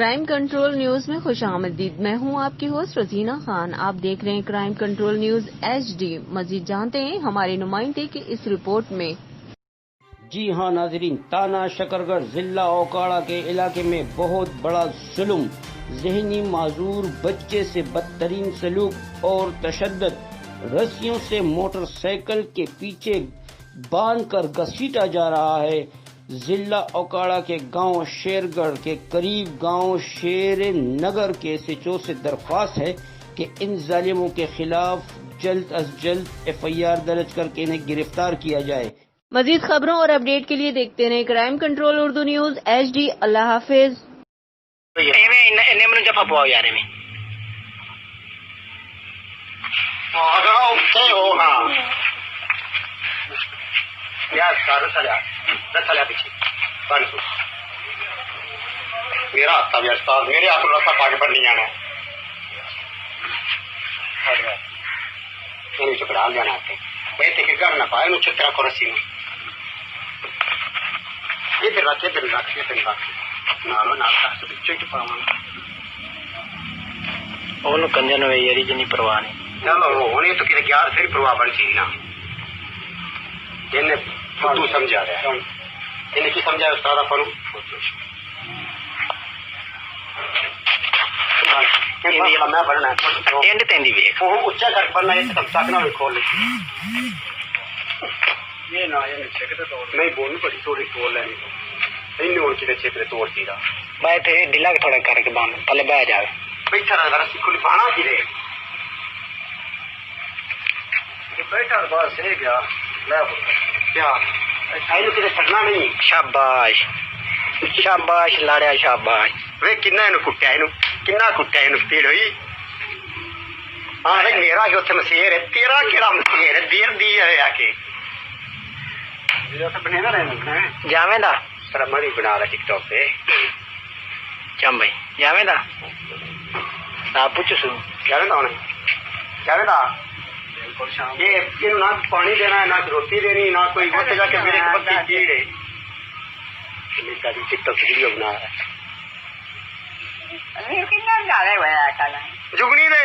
Crime control news میں خوش آمدید. میں ہوں آپ کی ہوسٹ رزینہ خان. آپ دیکھ رہے ہیں کرائم کنٹرول نیوز HD. مزید جانتے ہیں ہمارے نمائندے کی اس رپورٹ میں. جی ہاں ناظرین، تانا شکرگڑھ ضلع اوکاڑا کے علاقے میں بہت بڑا ظلم، ذہنی معذور بچے سے بدترین سلوک اور تشدد، رسیوں سے موٹر سائیکل کے پیچھے باندھ کر گھسیٹا جا رہا ہے. ضلع اوکاڑا کے گاؤں شیرگڑھ کے قریب گاؤں شیر نگر کے SHO سے درخواست ہے کہ ان ظالموں کے خلاف جلد از جلد FIR درج کر کے انہیں گرفتار کیا جائے. مزید خبروں اور اپڈیٹ کے لیے دیکھتے رہیں crime control Urdu news HD. اللہ حافظ. میرا ہاتھ بھی استاد میرے ہاتھ رستہ پا کے بن نہیں جانا چکڑا جانا بھائی گھر نہ پائے چترا کو رسی ادھر رکھ ادھر رکھ ادھر رکھ پاوا کنجن یاری جی نہیں پرواہ نہیں. چلو ہوں تو کتنے گیار پھر پرواہ بن سی نا تو سمجھا رہا ہے انہیں کی سمجھا استاد آپ میں بننا اچا کر بننا تکنا کھول نہیں بولنی پڑی تھوڑی توڑ لینی این ہوں کتنے چھیتر توڑ سی رہا میں ڈلا کے تھوڑا کر کے باندھ پہلے بہ جائے بیٹھا رہا رسی کھلی بانا کی رہے بیٹھا بس ہے کیا کیا کتنے چڑنا نہیں. شاباش شاباش لاڑیا شاباش. وے کنا کٹیا کنا کٹیا پیڑ ہوئی. ہاں میرا کہ اتنے مسیر ہے تیرا کہڑا مسیر ہے دیر دی آ کے جاویں دا سر مری بنا رہا ٹک ٹاک پہ چم بھائی جاویں دا آپ پوچھو سو جاویں دا ہونے جاویں دا یہ نہ پانی دینا ہے نہ روٹی دینی نہ کوئی وقت جا کے میرے پتی کیڑ ہے ٹک ٹاک ویڈیو بنا رہا ہے جگنی دے